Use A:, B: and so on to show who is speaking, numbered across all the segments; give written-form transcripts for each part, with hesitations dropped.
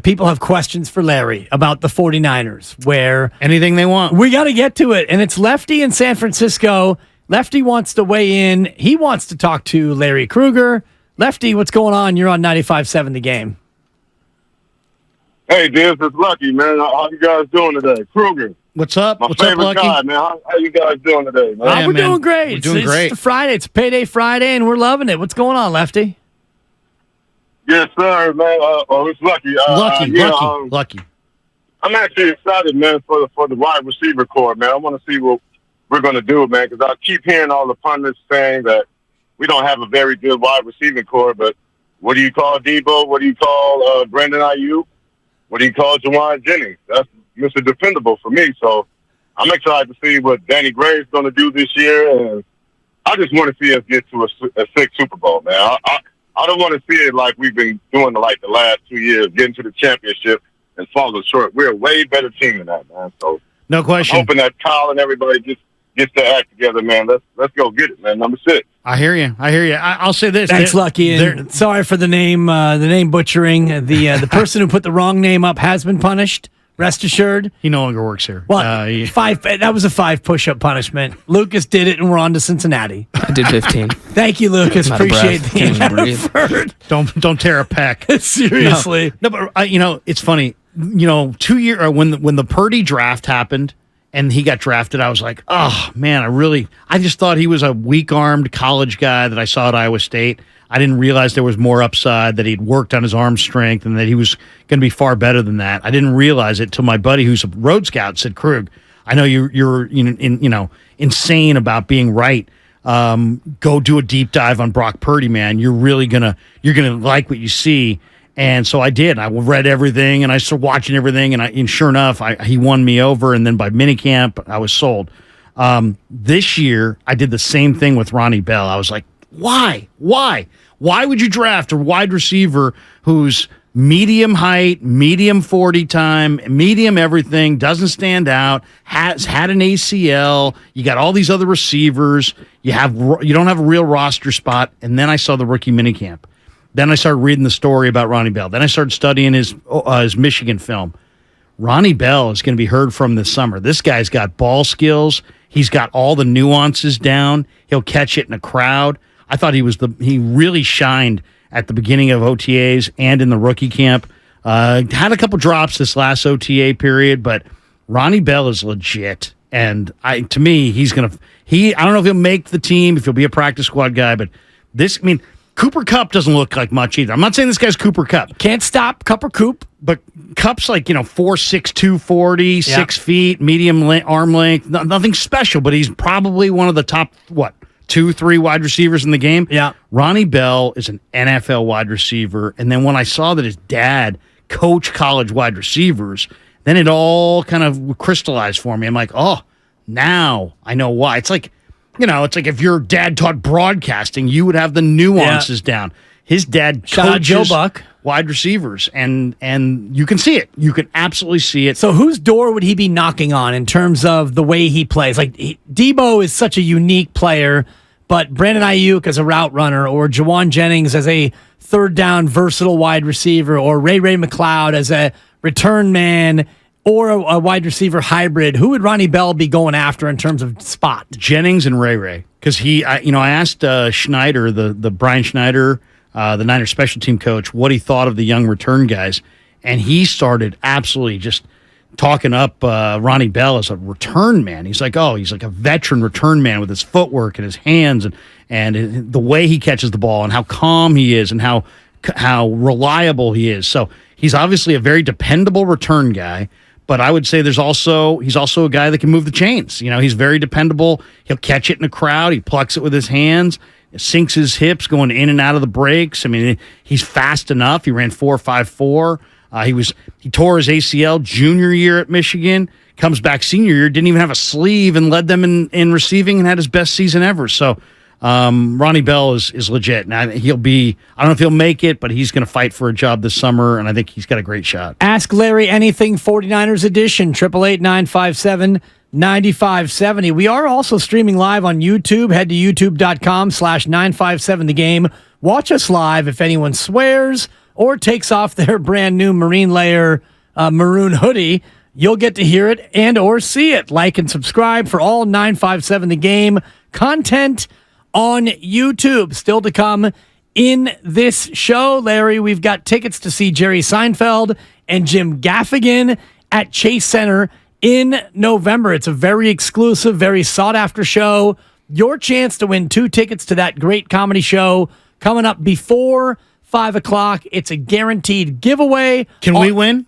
A: People have questions for Larry about the 49ers, where
B: anything they want.
A: We got to get to it. And it's Lefty in San Francisco. Lefty wants to weigh in. He wants to talk to Larry Krueger. Lefty, what's going on? You're on 95.7 The Game.
C: Hey, Dibs, it's Lucky, man. How you guys doing today? Krueger.
B: What's up?
C: What's favorite
B: up, Lucky?
C: guy, man. How you guys doing today, man?
A: We're doing great.
B: We're doing great.
A: It's Friday. It's Payday Friday, and we're loving it. What's going on, Lefty?
C: Yes, sir, man. It's Lucky.
B: Lucky.
C: I'm actually excited, man, for the wide receiver core, man. I want to see what we're going to do, man, because I keep hearing all the pundits saying that we don't have a very good wide receiving core, but what do you call Debo? What do you call Brandon Ayuk? What do you call Juwan Jennings? That's Mr. Dependable for me. So I'm excited to see what Danny Gray's going to do this year, and I just want to see us get to a sixth Super Bowl, man. I don't want to see it like we've been doing the last 2 years, getting to the championship and falling short. We're a way better team than that, man. So
B: no question.
C: I'm hoping that Kyle and everybody just gets their act together, man. Let's go get it, man. Number 6.
B: I hear you. I'll say this.
A: Thanks, Lucky. And sorry for the name butchering. The person who put the wrong name up has been punished. Rest assured.
B: He no longer works here.
A: Well, that was a 5 push-up punishment. Lucas did it, and we're on to Cincinnati.
D: I did 15.
A: Thank you, Lucas. Appreciate the effort.
B: Don't tear a pec.
A: Seriously.
B: No, but it's funny. 2 years when the Purdy draft happened and he got drafted, I was like, oh man, I just thought he was a weak-armed college guy that I saw at Iowa State. I didn't realize there was more upside, that he'd worked on his arm strength, and that he was going to be far better than that. I didn't realize it till my buddy, who's a road scout, said, "Krug, I know you're insane about being right. Go do a deep dive on Brock Purdy, man. You're gonna like what you see." And so I did. I read everything, and I started watching everything, and sure enough, he won me over. And then by minicamp, I was sold. This year, I did the same thing with Ronnie Bell. I was like, why? Why would you draft a wide receiver who's medium height, medium 40 time, medium everything, doesn't stand out, has had an ACL, you got all these other receivers, you don't have a real roster spot, and then I saw the rookie minicamp. Then I started reading the story about Ronnie Bell. Then I started studying his Michigan film. Ronnie Bell is going to be heard from this summer. This guy's got ball skills. He's got all the nuances down. He'll catch it in a crowd. I thought he really shined at the beginning of OTAs and in the rookie camp. Had a couple drops this last OTA period, but Ronnie Bell is legit. And to me, I don't know if he'll make the team, if he'll be a practice squad guy, but Cooper Kupp doesn't look like much either. I'm not saying this guy's Cooper Kupp.
A: Can't stop Kupp or Coop.
B: But Kupp's like, 4'6", 240, 6 feet, medium arm length. Nothing special, but he's probably one of the top, 2-3 wide receivers in the game.
A: Yeah.
B: Ronnie Bell is an NFL wide receiver. And then when I saw that his dad coached college wide receivers, then it all kind of crystallized for me. I'm like, oh, now I know why. It's like, if your dad taught broadcasting, you would have the nuances down. His dad coaches
A: Joe Buck.
B: Wide receivers, and you can see it. You can absolutely see it.
A: So whose door would he be knocking on in terms of the way he plays? Like, Debo is such a unique player, but Brandon Ayuk as a route runner, or Juwan Jennings as a third down versatile wide receiver, or Ray McLeod as a return man, or a wide receiver hybrid, who would Ronnie Bell be going after in terms of spot?
B: Jennings and Ray. Because I asked Schneider, the Brian Schneider, the Niners special team coach, what he thought of the young return guys. And he started absolutely just talking up Ronnie Bell as a return man. He's like a veteran return man with his footwork and his hands and the way he catches the ball and how calm he is and how reliable he is. So he's obviously a very dependable return guy. But I would say he's also a guy that can move the chains. He's very dependable. He'll catch it in a crowd. He plucks it with his hands, sinks his hips going in and out of the breaks. He's fast enough. He ran 4.54. He tore his ACL junior year at Michigan, comes back senior year, didn't even have a sleeve, and led them in receiving and had his best season ever. So Ronnie Bell is legit. Now I don't know if he'll make it, but he's going to fight for a job this summer, and I think he's got a great shot.
A: Ask Larry anything 49ers edition, 888-957-9570. We are also streaming live on YouTube. Head to youtube.com/957 The Game. Watch us live. If anyone swears or takes off their brand new Marine Layer maroon hoodie, you'll get to hear it and or see it. Like and subscribe for all 957 The Game content on YouTube. Still to come in this show, Larry, we've got tickets to see Jerry Seinfeld and Jim Gaffigan at Chase Center in November. It's a very exclusive, very sought-after show. Your chance to win 2 tickets to that great comedy show coming up before 5 o'clock. It's a guaranteed giveaway.
B: Can we win?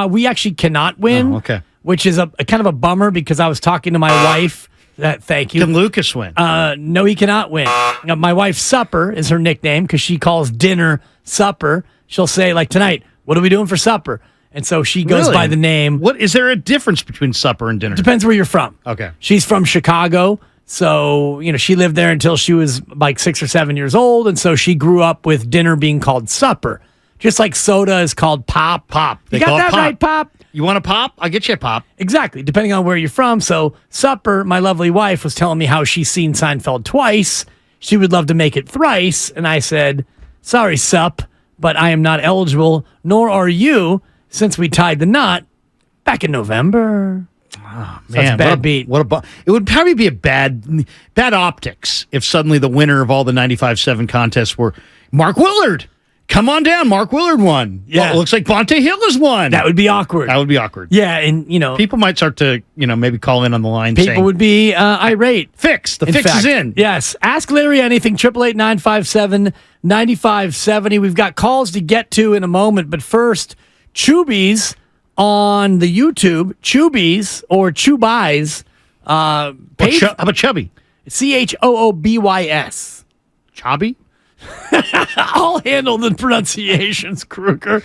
A: We actually cannot win.
B: Oh, okay.
A: Which is a kind of a bummer because I was talking to my wife. Thank you.
B: Can Lucas win?
A: No, he cannot win. My wife, Supper, is her nickname because she calls dinner supper. She'll say, like, tonight, what are we doing for supper? And so she goes by the name.
B: What is there a difference between supper and dinner?
A: Depends where you're from.
B: Okay.
A: She's from Chicago. So, she lived there until she was like 6 or 7 years old. And so she grew up with dinner being called supper. Just like soda is called pop.
B: Pop.
A: You got that right, Pop?
B: You want a pop? I'll get you a pop.
A: Exactly, depending on where you're from. So, Supper, my lovely wife, was telling me how she's seen Seinfeld twice. She would love to make it thrice. And I said, sorry, Sup, but I am not eligible, nor are you, since we tied the knot back in November.
B: Oh,
A: so man, that's a bad beat.
B: It would probably be a bad optics if suddenly the winner of all the 95.7 contests were Mark Willard. Come on down, Mark Willard won.
A: Yeah.
B: Well, it looks like Bonte Hill has won.
A: That would be awkward.
B: Yeah,
A: and
B: people might start to, maybe call in on the line
A: people
B: saying,
A: would be irate.
B: Fix. The fix is in.
A: Yes. Ask Larry anything, 888-957-9570. We've got calls to get to in a moment, but first, Chubby's on the YouTube, Chubby's or Chubby's.
B: How about Chubby?
A: Choobbys.
B: Chubby?
A: I'll handle the pronunciations, Krueger.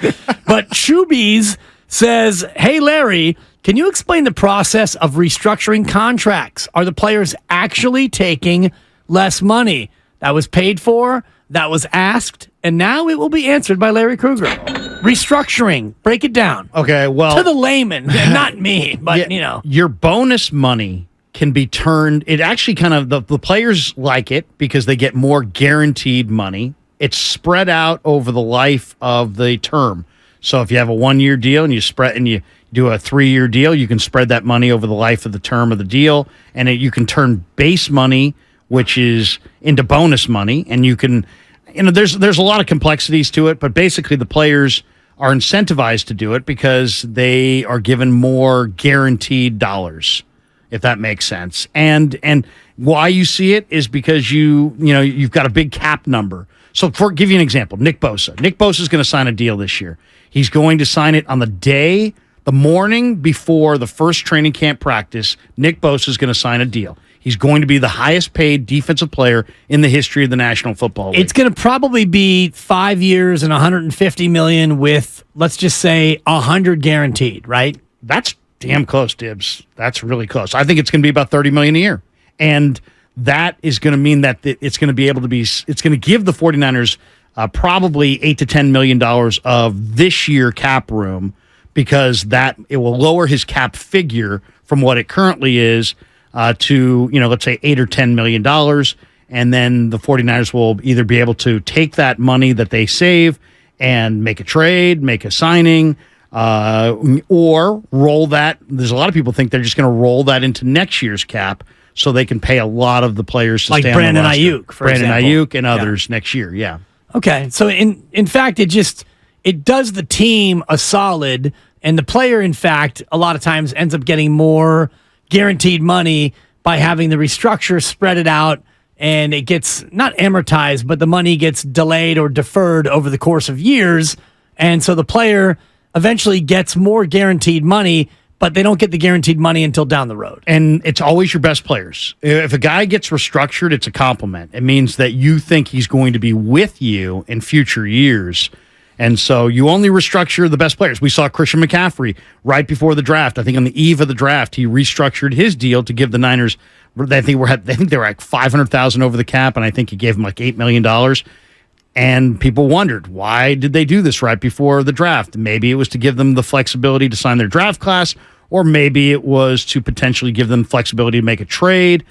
A: But Chubby's says, hey, Larry, can you explain the process of restructuring contracts? Are the players actually taking less money? That was paid for, that was asked, and now it will be answered by Larry Krueger. Restructuring. Break it down.
B: Okay, well.
A: To the layman, not me, but,
B: Your bonus money can be turned. It actually kind of, the players like it because they get more guaranteed money. It's spread out over the life of the term. So if you have a 1-year deal and you do a 3-year deal, you can spread that money over the life of the term of the deal. And you can turn base money, which is into bonus money. And you can, there's a lot of complexities to it, but basically the players are incentivized to do it because they are given more guaranteed dollars, if that makes sense. And why you see it is because you've got a big cap number. So give you an example, Nick Bosa. Nick Bosa is going to sign a deal this year. He's going to sign it on the morning before the first training camp practice. Nick Bosa is going to sign a deal. He's going to be the highest paid defensive player in the history of the National Football League.
A: It's going to probably be 5 years and $150 million with, let's just say, 100 guaranteed, right?
B: That's damn close, Dibs. That's really close. I think it's going to be about $30 million a year. And that is going to mean that it's going to be able to it's going to give the 49ers probably $8 to $10 million of this year cap room because it will lower his cap figure from what it currently is to, let's say $8 or $10 million. And then the 49ers will either be able to take that money that they save and make a trade, make a signing, or roll that. There's a lot of people think they're just going to roll that into next year's cap so they can pay a lot of the players to stay on the roster.
A: Like Brandon Ayuk, for example.
B: Brandon Ayuk and others next year, yeah.
A: Okay, so in fact, it does the team a solid, and the player, in fact, a lot of times ends up getting more guaranteed money by having the restructure spread it out, and it gets not amortized, but the money gets delayed or deferred over the course of years, and so the player eventually gets more guaranteed money, but they don't get the guaranteed money until down the road.
B: And it's always your best players. If a guy gets restructured, it's a compliment. It means that you think he's going to be with you in future years. And so you only restructure the best players. We saw Christian McCaffrey right before the draft. I think on the eve of the draft, he restructured his deal to give the Niners, I think they were like $500,000 over the cap, and I think he gave them like $8 million. And people wondered, why did they do this right before the draft? Maybe it was to give them the flexibility to sign their draft class, or maybe it was to potentially give them flexibility to make a trade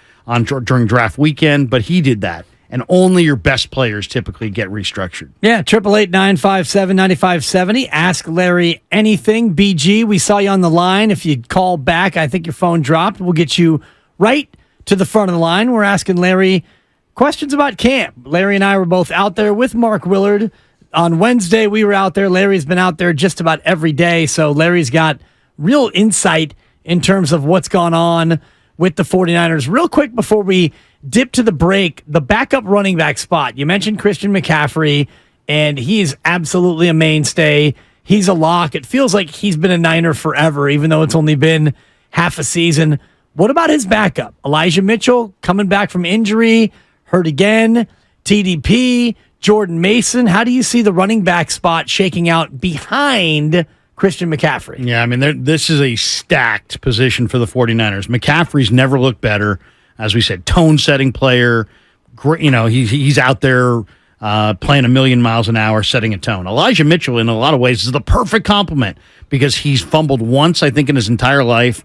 B: during draft weekend. But he did that. and only your best players typically get restructured.
A: Yeah, 888-957-9570. Ask Larry anything. BG, we saw you on the line. If you call back, I think your phone dropped. We'll get you right to the front of the line. We're asking Larry questions about camp. Larry and I were both out there with Mark Willard. On Wednesday, we were out there. Larry's been out there just about every day, so Larry's got real insight in terms of what's gone on with the 49ers. Real quick before we dip to the break, the backup running back spot. You mentioned Christian McCaffrey, and he is absolutely a mainstay. He's a lock. It feels like he's been a Niner forever, even though it's only been half a season. What about his backup? Elijah Mitchell coming back from injury, hurt again, TDP, Jordan Mason. How do you see the running back spot shaking out behind Christian McCaffrey?
B: Yeah, I mean, this is a stacked position for the 49ers. McCaffrey's never looked better. As we said, tone-setting player. Great, he's out there playing a million miles an hour, setting a tone. Elijah Mitchell, in a lot of ways, is the perfect complement because he's fumbled once, I think, in his entire life.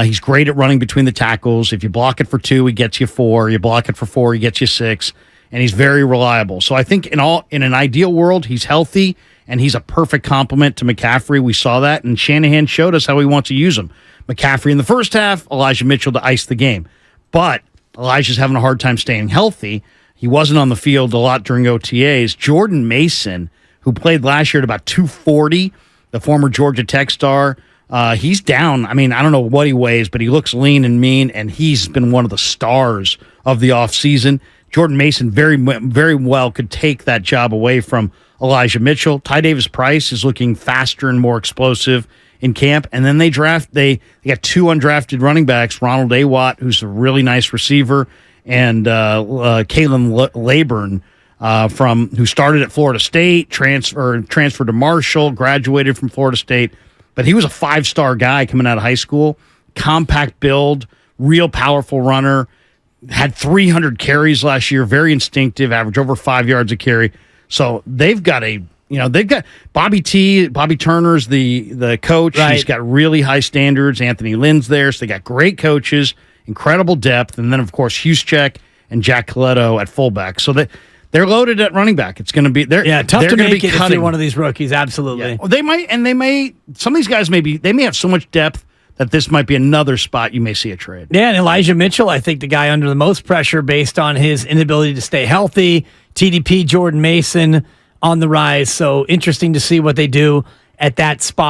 B: He's great at running between the tackles. If you block it for 2, he gets you 4. You block it for 4, he gets you 6. And he's very reliable. So I think in an ideal world, he's healthy, and he's a perfect complement to McCaffrey. We saw that, and Shanahan showed us how he wants to use him. McCaffrey in the first half, Elijah Mitchell to ice the game. But Elijah's having a hard time staying healthy. He wasn't on the field a lot during OTAs. Jordan Mason, who played last year at about 240, the former Georgia Tech star, he's down. I mean, I don't know what he weighs, but he looks lean and mean, and he's been one of the stars of the offseason. Jordan Mason very, very well could take that job away from Elijah Mitchell. Ty Davis-Price is looking faster and more explosive in camp. And then they got 2 undrafted running backs, Ronald Awatt, who's a really nice receiver, and Kalen Laburn, who started at Florida State, transferred to Marshall, graduated from Florida State. But he was a 5-star guy coming out of high school, compact build, real powerful runner, had 300 carries last year, very instinctive, average over 5 yards a carry. So they've got Bobby Turner's the coach.
A: Right. He's
B: got really high standards. Anthony Lynn's there. So they got great coaches, incredible depth. And then, of course, Juszczyk and Jack Coletto at fullback. So they're loaded at running back. It's going to be
A: tough to make it if you're one of these rookies. Absolutely.
B: Yeah. Well, they may, some of these guys they may have so much depth that this might be another spot you may see a trade.
A: Yeah, and Elijah Mitchell, I think the guy under the most pressure based on his inability to stay healthy. TDP, Jordan Mason on the rise. So interesting to see what they do at that spot.